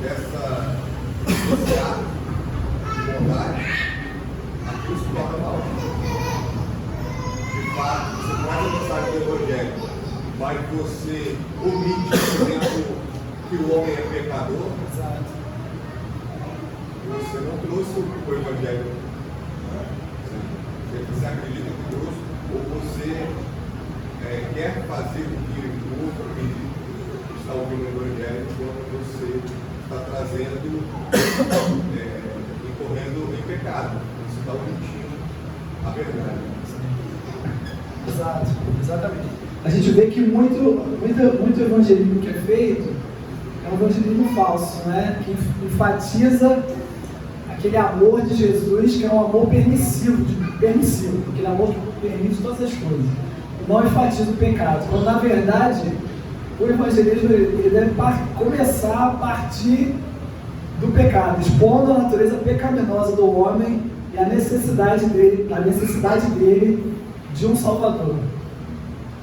desse ato de bondade, aquilo se torna mal. De fato, você traz a mensagem do Evangelho, mas você omite, por exemplo, que o homem é pecador. Exato. Você não trouxe o Evangelho. Você acredita que trouxe, ou você quer fazer com que o que está ouvindo o Evangelho quando você está trazendo, incorrendo em pecado. Você está omitindo a verdade. Exato, exatamente. A gente vê que muito evangelismo que é feito é um evangelismo falso, né? Que enfatiza aquele amor de Jesus, que é um amor permissivo, aquele amor que permite todas as coisas. Não enfatiza o pecado, quando na verdade o evangelismo ele deve começar a partir do pecado, expondo a natureza pecaminosa do homem e a necessidade dele de um Salvador.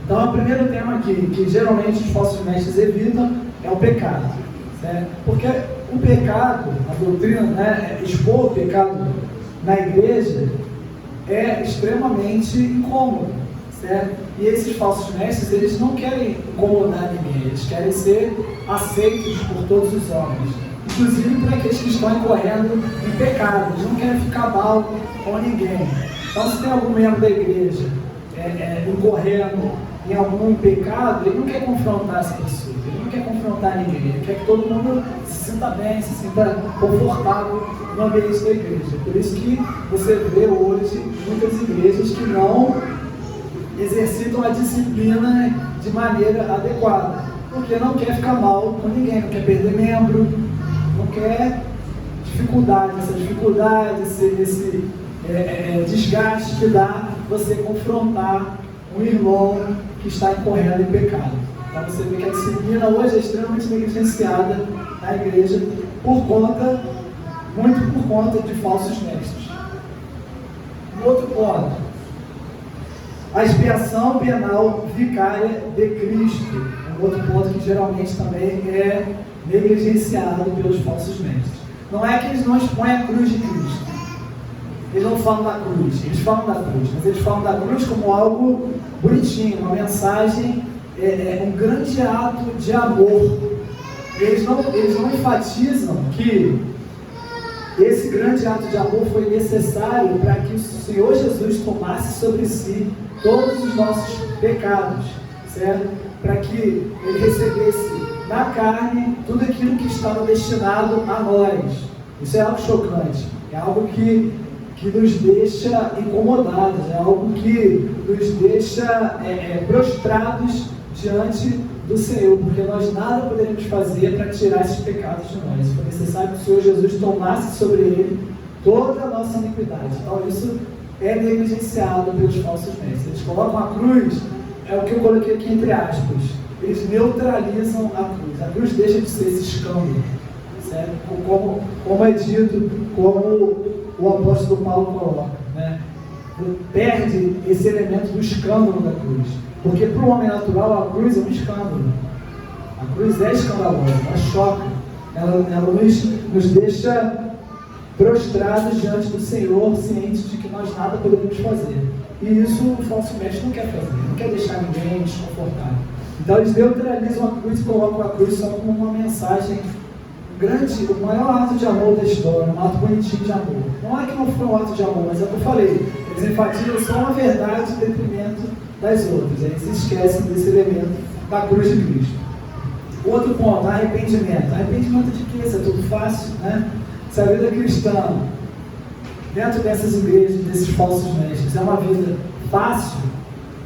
Então, o primeiro tema aqui, que geralmente os falsos mestres evitam, é o pecado. Certo? Porque o pecado, a doutrina, né, expor o pecado na igreja é extremamente incômodo. Certo? E esses falsos mestres, eles não querem incomodar ninguém, eles querem ser aceitos por todos os homens. Inclusive para aqueles que estão incorrendo em pecado, eles não querem ficar mal com ninguém. Então, se tem algum membro da igreja incorrendo em algum pecado, ele não quer confrontar essa pessoa, ele não quer confrontar ninguém, ele quer que todo mundo se sinta bem, se sinta confortável no ambiente da igreja. Por isso que você vê hoje muitas igrejas que não exercitam a disciplina de maneira adequada, porque não quer ficar mal com ninguém, não quer perder membro, não quer essa dificuldade, esse desgaste que dá você confrontar um irmão que está incorrendo em pecado. Então você vê que a disciplina hoje é extremamente negligenciada na igreja muito por conta de falsos mestres. Outro ponto, a expiação penal vicária de Cristo. Outro ponto que geralmente também é negligenciado pelos falsos mestres. Não é que eles não expõem a cruz de Cristo. Eles não falam da cruz, eles falam da cruz, mas eles falam da cruz como algo bonitinho, uma mensagem, um grande ato de amor. Eles não enfatizam que esse grande ato de amor foi necessário para que o Senhor Jesus tomasse sobre si todos os nossos pecados, certo? Para que Ele recebesse na carne tudo aquilo que estava destinado a nós. Isso é algo chocante, é algo que nos deixa incomodados, é algo que nos deixa prostrados diante do Senhor, porque nós nada poderíamos fazer para tirar esses pecados de nós. Foi necessário que o Senhor Jesus tomasse sobre Ele toda a nossa iniquidade. Então isso é negligenciado pelos falsos mestres. Eles colocam a cruz, é o que eu coloquei aqui entre aspas, eles neutralizam a cruz. A cruz deixa de ser esse escândalo, certo? Como é dito, como o apóstolo Paulo coloca, né? Perde esse elemento do escândalo da cruz, porque para o homem natural a cruz é um escândalo. A cruz é escandalosa, ela choca, ela nos deixa prostrados diante do Senhor, cientes de que nós nada podemos fazer. E isso o falso mestre não quer fazer, não quer deixar ninguém desconfortável. Então eles neutralizam a cruz e colocam a cruz só como uma mensagem grande, o maior ato de amor da história, um ato bonitinho de amor. Não é que não foi um ato de amor, mas é o que eu falei, eles enfatizam só uma verdade em detrimento das outras, eles esquecem desse elemento da cruz de Cristo. Outro ponto, arrependimento. Arrependimento de quê? Isso é tudo fácil, né? Se a vida cristã, dentro dessas igrejas, desses falsos mestres, é uma vida fácil,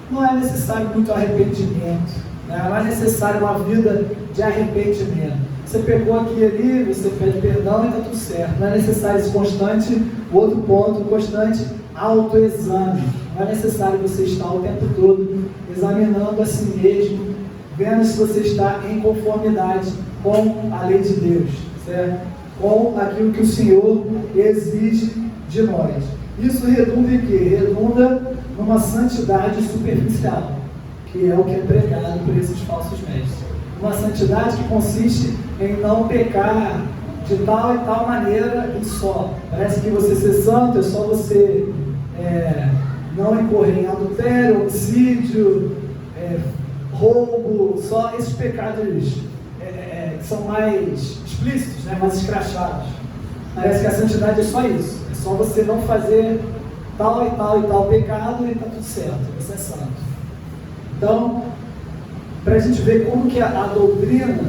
não é necessário muito arrependimento, né? Não é necessário uma vida de arrependimento. Você pecou aqui e ali, você pede perdão e está tudo certo. Não é necessário esse constante, outro ponto, constante autoexame. Não é necessário você estar o tempo todo examinando a si mesmo, vendo se você está em conformidade com a lei de Deus, certo? Com aquilo que o Senhor exige de nós. Isso redunda em quê? Redunda numa santidade superficial, que é o que é pregado por esses falsos mestres. Uma santidade que consiste em não pecar de tal e tal maneira e só. Parece que você ser santo é só você não incorrer em adultério, homicídio, roubo, só esses pecados que são mais explícitos, né, mais escrachados. Parece que a santidade é só isso, é só você não fazer tal e tal e tal pecado e está tudo certo, você é santo. Então, para a gente ver como que a doutrina,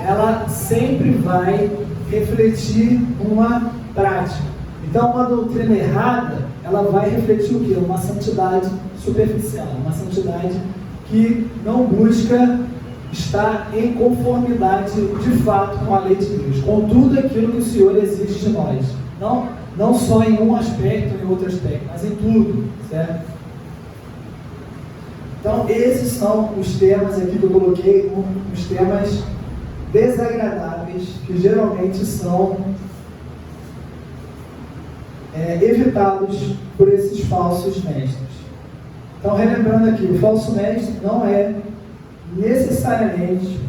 ela sempre vai refletir uma prática. Então, uma doutrina errada, ela vai refletir o quê? Uma santidade superficial, uma santidade que não busca estar em conformidade de fato com a lei de Deus, com tudo aquilo que o Senhor exige de nós. Não só em um aspecto ou em outro aspecto, mas em tudo, certo? Então, esses são os temas aqui que eu coloquei, os temas desagradáveis, que geralmente são evitados por esses falsos mestres. Então, relembrando aqui, o falso mestre não é necessariamente,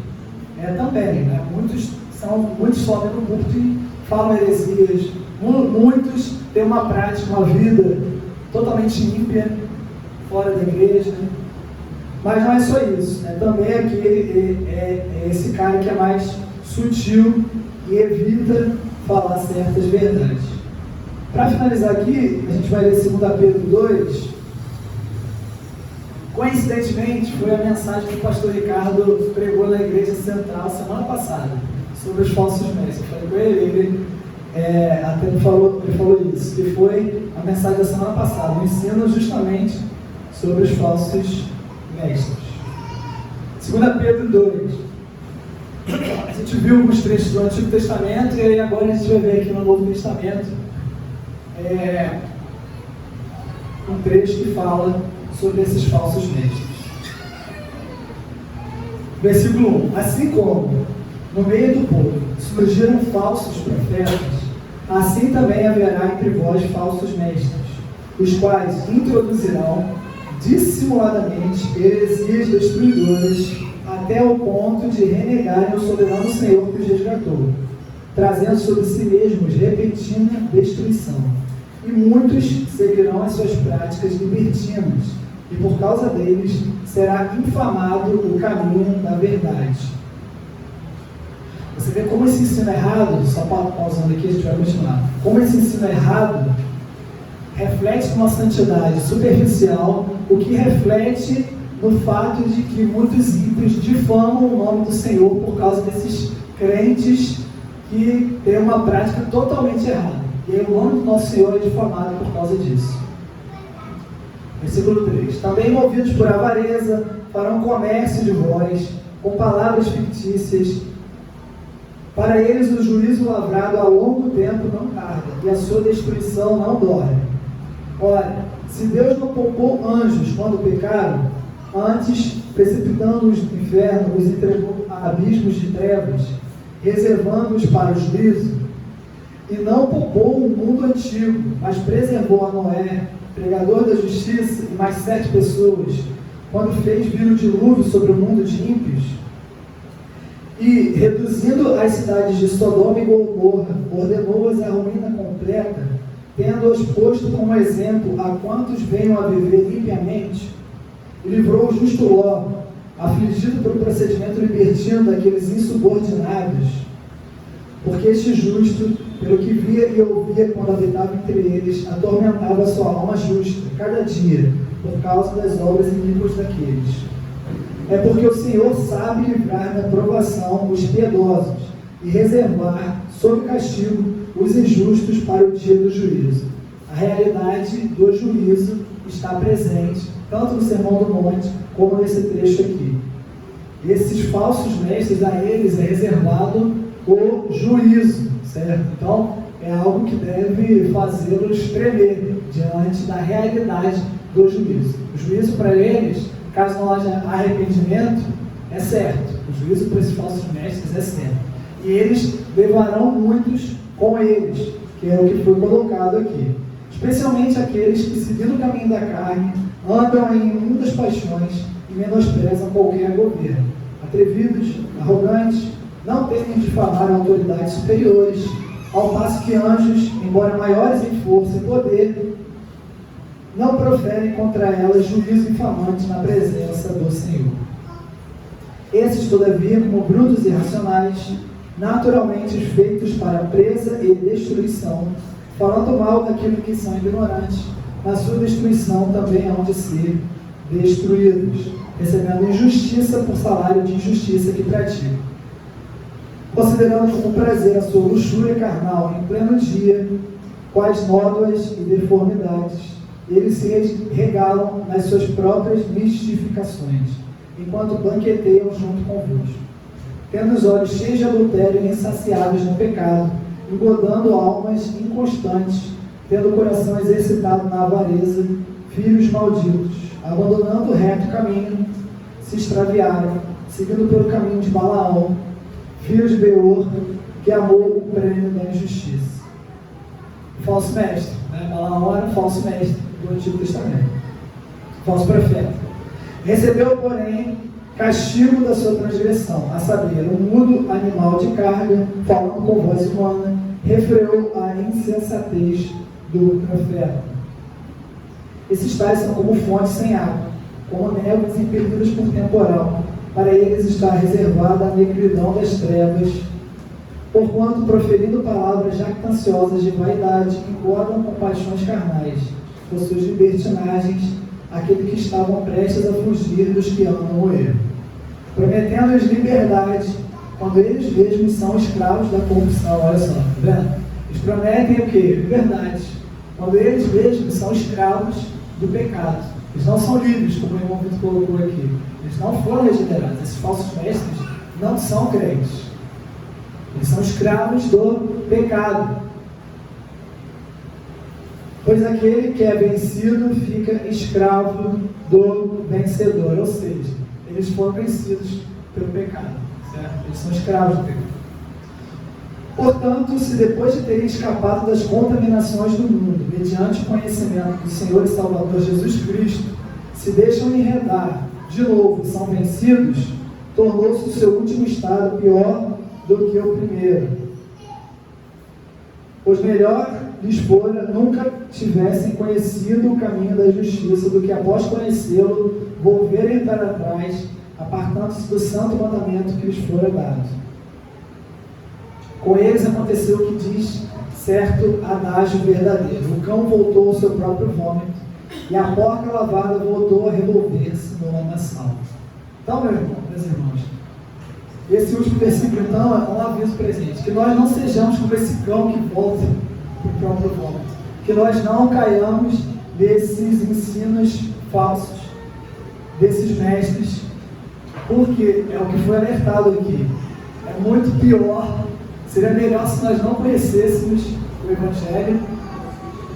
também, né? Muitos sobem no púlpito e falam heresias, muitos têm uma prática, uma vida totalmente ímpia, fora da igreja, mas não é só isso, né? Também é esse cara que é mais sutil e evita falar certas verdades. Para finalizar aqui, a gente vai ler 2 Pedro 2. Coincidentemente, foi a mensagem que o pastor Ricardo pregou na igreja central semana passada, sobre os falsos mestres. Eu falei com ele até ele falou isso, que foi a mensagem da semana passada, um ensino justamente sobre os falsos mestres. 2 Pedro 2. A gente viu alguns trechos do Antigo Testamento e aí agora a gente vai ver aqui no Novo Testamento um trecho que fala sobre esses falsos mestres. Versículo 1. Assim como no meio do povo surgiram falsos profetas, assim também haverá entre vós falsos mestres, os quais introduzirão dissimuladamente heresias destruidoras até o ponto de renegarem o soberano Senhor que os resgatou, trazendo sobre si mesmos repentina destruição. E muitos seguirão as suas práticas libertinas, e por causa deles será infamado o caminho da verdade. Você vê como esse ensino errado, só pausando aqui, a gente vai continuar, como esse ensino errado reflete uma santidade superficial, o que reflete no fato de que muitos ímpios difamam o nome do Senhor por causa desses crentes que têm uma prática totalmente errada. E aí o nome do nosso Senhor é difamado por causa disso. Versículo 3. Também movidos por avareza, farão comércio de vós, com palavras fictícias. Para eles o juízo lavrado a longo tempo não tarda, e a sua destruição não dorme. Ora, se Deus não poupou anjos quando pecaram, antes, precipitando-os no inferno, os entregou a abismos de trevas, reservando-os para o juízo, e não poupou o mundo antigo, mas preservou a Noé, pregador da justiça, e mais 7 pessoas, quando fez vir o dilúvio sobre o mundo de ímpios, e, reduzindo as cidades de Sodoma e Gomorra, ordenou-as à ruína completa, tendo-as posto como exemplo a quantos venham a viver impiamente, e livrou o justo Ló, afligido pelo procedimento libertino daqueles insubordinados, porque este justo, pelo que via e ouvia quando habitava entre eles, atormentava a sua alma justa, cada dia, por causa das obras iníquas daqueles. É porque o Senhor sabe livrar da provação os piedosos e reservar, sob castigo, os injustos para o dia do juízo. A realidade do juízo está presente, tanto no Sermão do Monte, como nesse trecho aqui. Esses falsos mestres, a eles é reservado o juízo, certo? Então, é algo que deve fazê-los tremer diante da realidade do juízo. O juízo para eles, caso não haja arrependimento, é certo. O juízo para esses falsos mestres é certo. E eles levarão muitos com eles, que é o que foi colocado aqui. Especialmente aqueles que, seguindo o caminho da carne, andam em imundas paixões e menosprezam qualquer governo. Atrevidos, arrogantes, não temem difamar autoridades superiores, ao passo que anjos, embora maiores em força e poder, não proferem contra elas juízo infamante na presença do Senhor. Esses, todavia, como brutos e irracionais, naturalmente feitos para presa e destruição, falando mal daquilo que são ignorantes, na sua destruição também hão de ser destruídos. recebendo injustiça por salário de injustiça que praticam. Considerando como prazer a sua luxúria carnal em pleno dia, quais nódoas e deformidades, eles se regalam nas suas próprias mistificações, enquanto banqueteiam junto convosco, tendo os olhos cheios de adultério e insaciáveis no pecado, engodando almas inconstantes, tendo o coração exercitado na avareza, filhos malditos, abandonando o reto caminho, se extraviaram, seguindo pelo caminho de Balaão, filho de Beor, que amou o prêmio da injustiça. Falso mestre, né? Balaão era um falso mestre do Antigo Testamento, falso profeta. Recebeu, porém, castigo da sua transgressão, a saber, um mudo animal de carga, falando com voz humana, refreou a insensatez do profeta. Esses tais são como fontes sem água, como névoas impelidas por temporal. Para eles está reservada a negridão das trevas, porquanto, proferindo palavras jactanciosas de vaidade, engordam com paixões carnais, por suas libertinagens, aqueles que estavam prestes a fugir dos que amam o erro, prometendo-lhes liberdade, quando eles mesmos são escravos da corrupção. Olha só, tá vendo? Eles prometem o quê? Liberdade, quando eles mesmos são escravos do pecado. Eles não são livres, como o irmão Vitor colocou aqui. Eles não foram regenerados. Esses falsos mestres não são crentes. Eles são escravos do pecado. Pois aquele que é vencido fica escravo do vencedor. Ou seja, eles foram vencidos pelo pecado. Certo? Eles são escravos do pecado. Portanto, se depois de terem escapado das contaminações do mundo, mediante o conhecimento do Senhor e Salvador Jesus Cristo, se deixam enredar de novo e são vencidos, tornou-se o seu último estado pior do que o primeiro. Pois melhor lhes fora nunca tivessem conhecido o caminho da justiça do que, após conhecê-lo, volverem para trás, apartando-se do santo mandamento que lhes fora dado. Com eles aconteceu o que diz certo adágio verdadeiro: o cão voltou ao seu próprio vômito, e a porca lavada voltou a revolver-se no lamaçal. Então, meus irmãos, esse último versículo, então, é um aviso presente, que nós não sejamos como esse cão que volta para o próprio vômito, que nós não caiamos desses ensinos falsos, desses mestres, porque é o que foi alertado aqui. É muito pior. Seria melhor se nós não conhecêssemos o Evangelho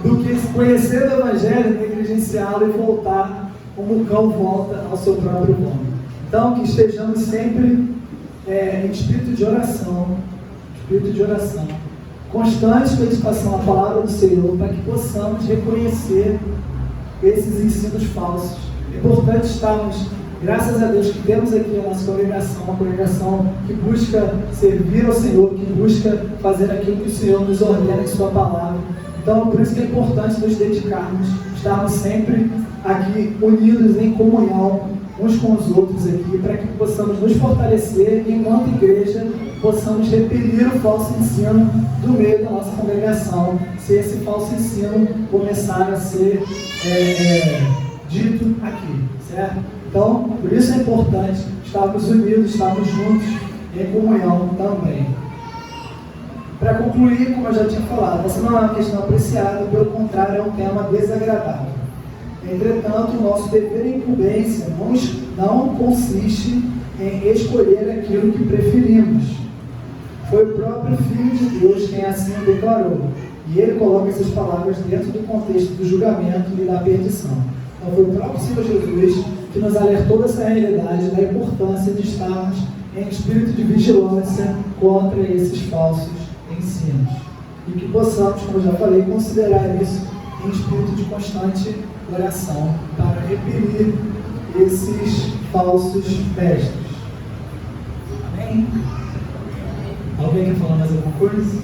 do que conhecer o Evangelho, negligenciá-lo e voltar como o cão volta ao seu próprio vômito. Então, que estejamos sempre em espírito de oração, constante meditação na palavra do Senhor, para que possamos reconhecer esses ensinos falsos. É importante estarmos, graças a Deus, que temos aqui a nossa congregação, uma congregação que busca servir ao Senhor, que busca fazer aquilo que o Senhor nos ordena em sua palavra. Então, por isso que é importante nos dedicarmos, estarmos sempre aqui unidos em comunhão uns com os outros aqui, para que possamos nos fortalecer e, enquanto igreja, possamos repelir o falso ensino do meio da nossa congregação, se esse falso ensino começar a ser dito aqui, certo? Então, por isso é importante estarmos unidos, estarmos juntos em comunhão também. Para concluir, como eu já tinha falado, essa não é uma questão apreciada, pelo contrário, é um tema desagradável. Entretanto, o nosso dever e incumbência não consiste em escolher aquilo que preferimos. Foi o próprio Filho de Deus quem assim o declarou, e ele coloca essas palavras dentro do contexto do julgamento e da perdição. Então, foi o próprio Senhor Jesus que nos alertou dessa realidade, da importância de estarmos em espírito de vigilância contra esses falsos ensinos. E que possamos, como eu já falei, considerar isso em espírito de constante oração para repelir esses falsos mestres. Amém? Alguém quer falar mais alguma coisa?